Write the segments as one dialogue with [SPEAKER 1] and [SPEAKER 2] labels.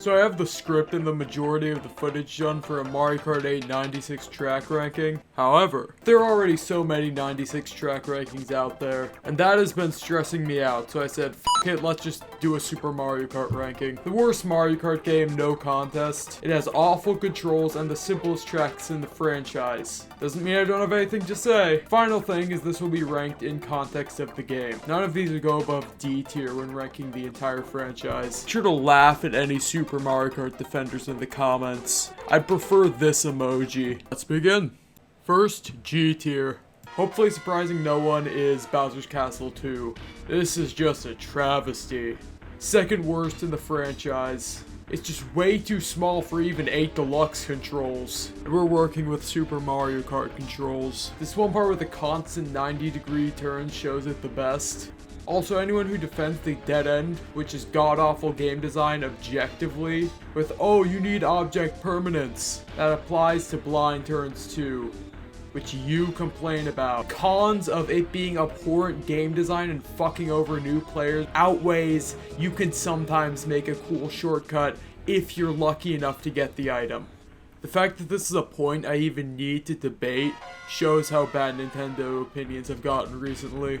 [SPEAKER 1] So I have the script and the majority of the footage done for a Mario Kart 8 96 track ranking. However, there are already so many 96 track rankings out there, and that has been stressing me out, so I said, f it, let's just do a Super Mario Kart ranking. The worst Mario Kart game, no contest. It has awful controls and the simplest tracks in the franchise. Doesn't mean I don't have anything to say. Final thing is this will be ranked in context of the game. None of these would go above D tier when ranking the entire franchise. Be sure to laugh at any Super Mario Kart defenders in the comments. I'd prefer this emoji. Let's begin. First, G tier. Hopefully surprising no one is Bowser's Castle 2. This is just a travesty. Second worst in the franchise. It's just way too small for even 8 deluxe controls. And we're working with Super Mario Kart controls. This one part with the constant 90-degree turns shows it the best. Also, anyone who defends the dead end, which is god-awful game design objectively, with, oh, you need object permanence, that applies to blind turns too, which you complain about. Cons of it being abhorrent game design and fucking over new players outweighs you can sometimes make a cool shortcut if you're lucky enough to get the item. The fact that this is a point I even need to debate shows how bad Nintendo opinions have gotten recently.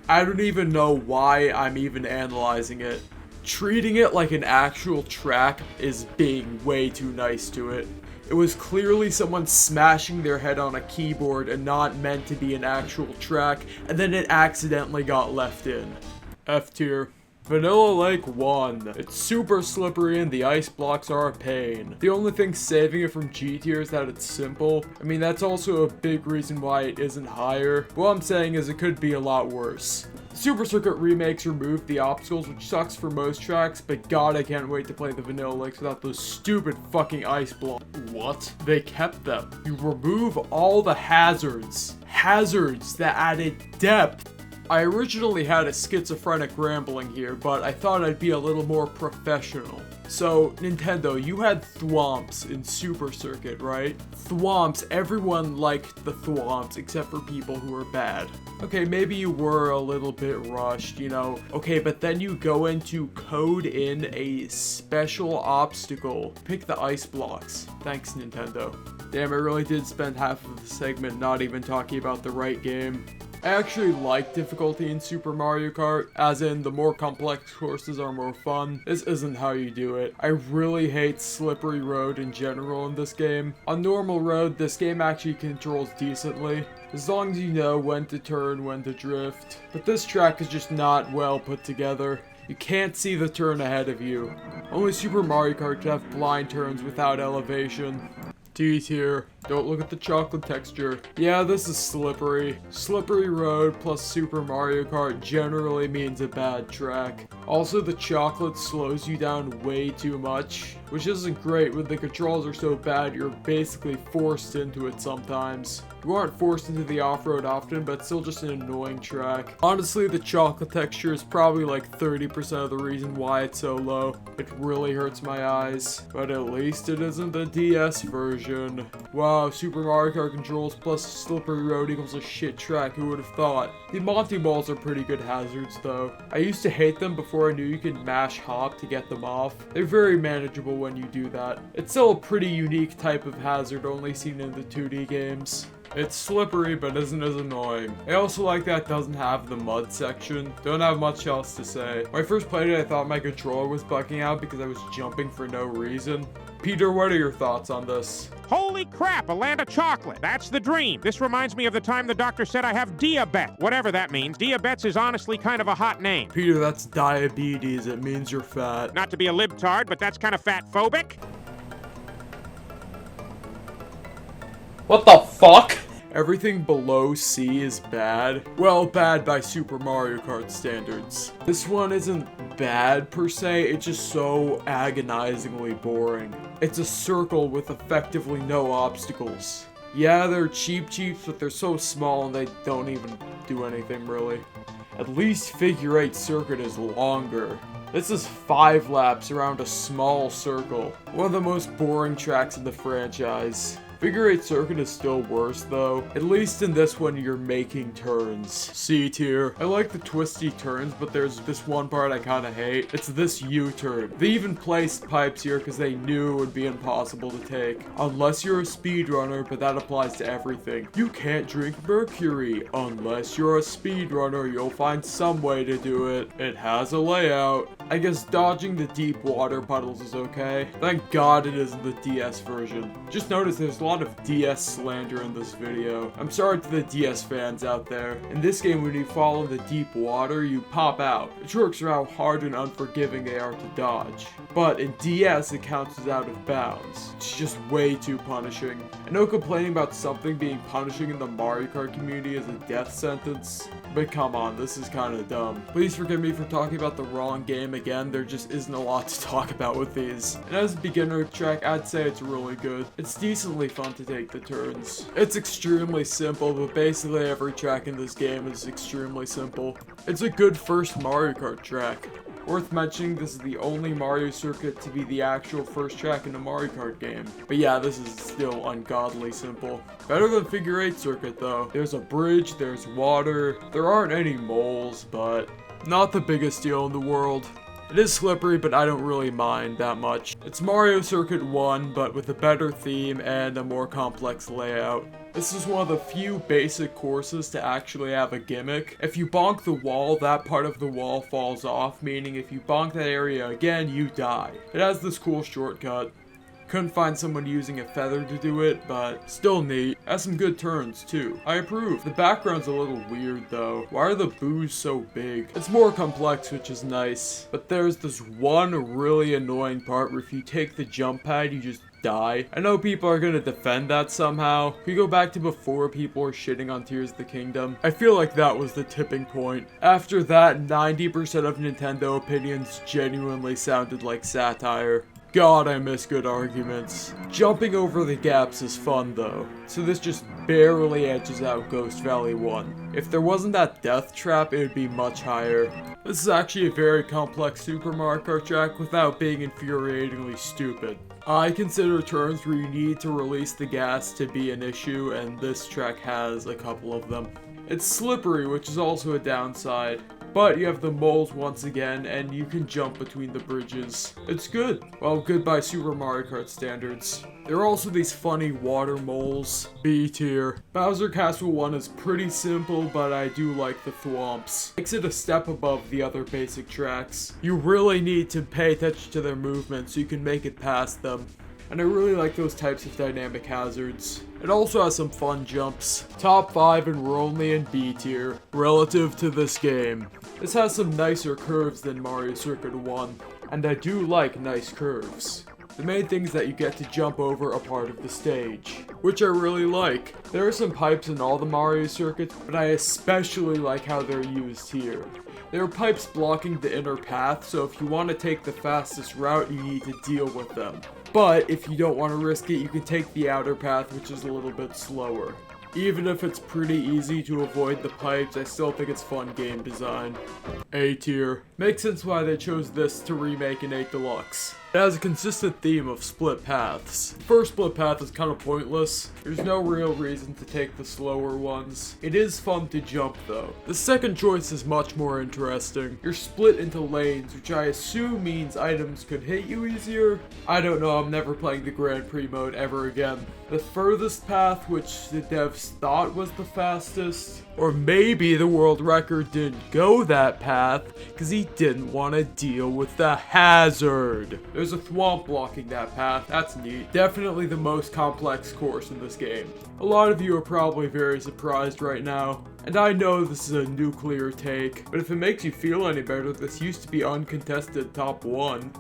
[SPEAKER 1] I don't even know why I'm even analyzing it. Treating it like an actual track is being way too nice to it. It was clearly someone smashing their head on a keyboard and not meant to be an actual track, and then it accidentally got left in. F tier. Vanilla Lake 1. It's super slippery and the ice blocks are a pain. The only thing saving it from G tier is that it's simple. I mean, that's also a big reason why it isn't higher. What I'm saying is it could be a lot worse. Super Circuit remakes removed the obstacles, which sucks for most tracks, but god, I can't wait to play the Vanilla Lakes without those stupid fucking ice blocks. What? They kept them. You remove all the hazards. Hazards that added depth. I originally had a schizophrenic rambling here, but I thought I'd be a little more professional. So, Nintendo, you had thwomps in Super Circuit, right? Thwomps, everyone liked the thwomps except for people who were bad. Okay, maybe you were a little bit rushed, you know. Okay, but then you go in to code in a special obstacle. Pick the ice blocks. Thanks, Nintendo. Damn, I really did spend half of the segment not even talking about the right game. I actually like difficulty in Super Mario Kart, as in the more complex courses are more fun. This isn't how you do it. I really hate slippery road in general in this game. On normal road, this game actually controls decently, as long as you know when to turn, when to drift. But this track is just not well put together. You can't see the turn ahead of you. Only Super Mario Kart can have blind turns without elevation. D tier. Don't look at the chocolate texture. Yeah, this is slippery. Slippery road plus Super Mario Kart generally means a bad track. Also, the chocolate slows you down way too much, which isn't great when the controls are so bad you're basically forced into it sometimes. You aren't forced into the off-road often, but it's still just an annoying track. Honestly, the chocolate texture is probably like 30% of the reason why it's so low. It really hurts my eyes. But at least it isn't the DS version. Wow, Super Mario Kart controls plus slippery road equals a shit track, who would have thought? The Monty Balls are pretty good hazards though. I used to hate them before I knew you could mash hop to get them off. They're very manageable when you do that. It's still a pretty unique type of hazard only seen in the 2D games. It's slippery, but isn't as annoying. I also like that it doesn't have the mud section. Don't have much else to say. When I first played it, I thought my controller was bugging out because I was jumping for no reason. Peter, what are your thoughts on this?
[SPEAKER 2] Holy crap, a land of chocolate. That's the dream. This reminds me of the time the doctor said I have diabetes. Whatever that means. Diabetes is honestly kind of a hot name.
[SPEAKER 1] Peter, that's diabetes. It means you're fat.
[SPEAKER 2] Not to be a libtard, but that's kind of fat-phobic.
[SPEAKER 1] What the fuck? Everything below C is bad. Well, bad by Super Mario Kart standards. This one isn't bad per se, it's just so agonizingly boring. It's a circle with effectively no obstacles. Yeah, they're cheap, but they're so small and they don't even do anything really. At least Figure 8 Circuit is longer. This is 5 laps around a small circle. One of the most boring tracks in the franchise. Figure 8 circuit is still worse though. At least in this one you're making turns. C tier. I like the twisty turns, but there's this one part I kinda hate. It's this U-turn. They even placed pipes here because they knew it would be impossible to take. Unless you're a speedrunner, but that applies to everything. You can't drink mercury. Unless you're a speedrunner, you'll find some way to do it. It has a layout. I guess dodging the deep water puddles is okay. Thank God it isn't the DS version. Just notice there's a lot of DS slander in this video. I'm sorry to the DS fans out there. In this game, when you fall in the deep water, you pop out. The tricks are how hard and unforgiving they are to dodge. But in DS, it counts as out of bounds. It's just way too punishing. I know complaining about something being punishing in the Mario Kart community is a death sentence, but come on, this is kinda dumb. Please forgive me for talking about the wrong game again, there just isn't a lot to talk about with these. And as a beginner track, I'd say it's really good. It's decently fun to take the turns. It's extremely simple, but basically every track in this game is extremely simple. It's a good first Mario Kart track. Worth mentioning, this is the only Mario circuit to be the actual first track in a Mario Kart game. But yeah, this is still ungodly simple. Better than Figure 8 circuit though. There's a bridge, there's water, there aren't any moles, but not the biggest deal in the world. It is slippery, but I don't really mind that much. It's Mario Circuit 1, but with a better theme and a more complex layout. This is one of the few basic courses to actually have a gimmick. If you bonk the wall, that part of the wall falls off, meaning if you bonk that area again, you die. It has this cool shortcut. Couldn't find someone using a feather to do it, but still neat. Has some good turns too. I approve. The background's a little weird though. Why are the boos so big? It's more complex, which is nice. But there's this one really annoying part where if you take the jump pad, you just die. I know people are gonna defend that somehow. If we go back to before people were shitting on Tears of the Kingdom, I feel like that was the tipping point. After that, 90% of Nintendo opinions genuinely sounded like satire. God, I miss good arguments. Jumping over the gaps is fun though, so this just barely edges out Ghost Valley 1. If there wasn't that death trap, it would be much higher. This is actually a very complex Super Mario Kart track without being infuriatingly stupid. I consider turns where you need to release the gas to be an issue, and this track has a couple of them. It's slippery, which is also a downside. But you have the moles once again, and you can jump between the bridges. It's good. Well, good by Super Mario Kart standards. There are also these funny water moles. B tier. Bowser Castle 1 is pretty simple, but I do like the thwomps. Makes it a step above the other basic tracks. You really need to pay attention to their movements so you can make it past them. And I really like those types of dynamic hazards. It also has some fun jumps. Top 5 and we're only in B tier, relative to this game. This has some nicer curves than Mario Circuit 1, and I do like nice curves. The main thing is that you get to jump over a part of the stage, which I really like. There are some pipes in all the Mario circuits, but I especially like how they're used here. There are pipes blocking the inner path, so if you want to take the fastest route, you need to deal with them. But if you don't want to risk it, you can take the outer path, which is a little bit slower. Even if it's pretty easy to avoid the pipes, I still think it's fun game design. A tier. Makes sense why they chose this to remake in 8 Deluxe. It has a consistent theme of split paths. The first split path is kind of pointless. There's no real reason to take the slower ones. It is fun to jump though. The second choice is much more interesting. You're split into lanes, which I assume means items could hit you easier. I don't know, I'm never playing the Grand Prix mode ever again. The furthest path, which the devs thought was the fastest, or maybe the world record didn't go that path because he didn't want to deal with the hazard. There's a thwomp blocking that path, that's neat. Definitely the most complex course in this game. A lot of you are probably very surprised right now. And I know this is a nuclear take, but if it makes you feel any better, this used to be uncontested top 1.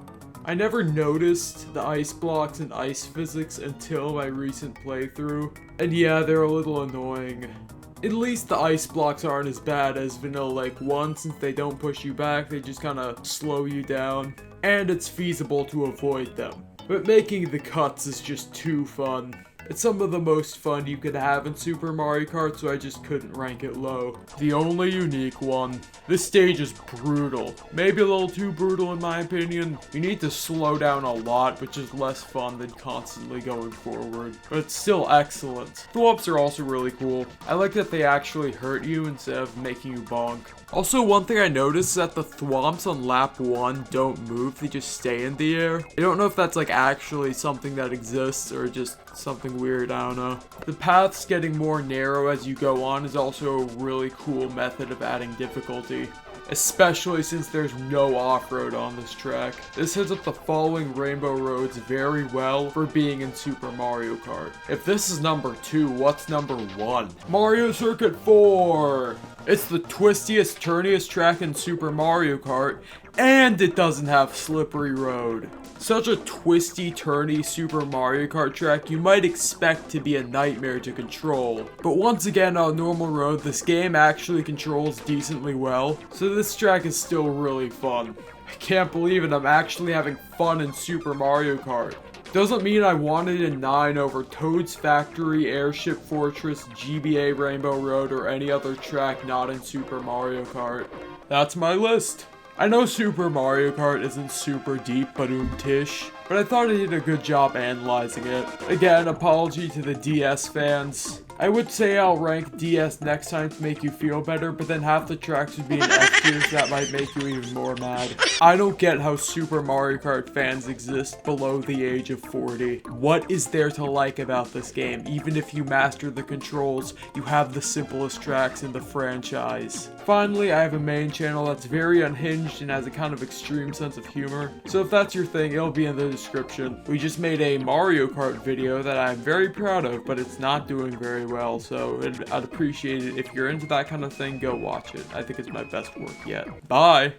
[SPEAKER 1] I never noticed the ice blocks and ice physics until my recent playthrough. And yeah, they're a little annoying. At least the ice blocks aren't as bad as Vanilla Lake 1 since they don't push you back, they just kinda slow you down. And it's feasible to avoid them. But making the cuts is just too fun. It's some of the most fun you could have in Super Mario Kart, so I just couldn't rank it low. The only unique one. This stage is brutal. Maybe a little too brutal in my opinion. You need to slow down a lot, which is less fun than constantly going forward. But it's still excellent. The whoops are also really cool. I like that they actually hurt you instead of making you bonk. Also, one thing I noticed is that the thwomps on lap 1 don't move, they just stay in the air. I don't know if that's like actually something that exists or just something weird, I don't know. The paths getting more narrow as you go on is also a really cool method of adding difficulty, especially since there's no off-road on this track. This hits up the following rainbow roads very well for being in Super Mario Kart. If this is number 2, what's number 1? Mario Circuit 4! It's the twistiest, turniest track in Super Mario Kart, and it doesn't have slippery road. Such a twisty, turny Super Mario Kart track you might expect to be a nightmare to control. But once again, on normal road, this game actually controls decently well, so this track is still really fun. I can't believe it, I'm actually having fun in Super Mario Kart. Doesn't mean I wanted a 9 over Toad's Factory, Airship Fortress, GBA Rainbow Road, or any other track not in Super Mario Kart. That's my list. I know Super Mario Kart isn't super deep, but tish, but I thought I did a good job analyzing it. Again, apology to the DS fans. I would say I'll rank DS next time to make you feel better, but then half the tracks would be in F tiers that might make you even more mad. I don't get how Super Mario Kart fans exist below the age of 40. What is there to like about this game? Even if you master the controls, you have the simplest tracks in the franchise. Finally, I have a main channel that's very unhinged and has a kind of extreme sense of humor. So if that's your thing, it'll be in the description. We just made a Mario Kart video that I'm very proud of, but it's not doing very well, so I'd appreciate it if you're into that kind of thing. Go watch it. I think it's my best work yet. Bye.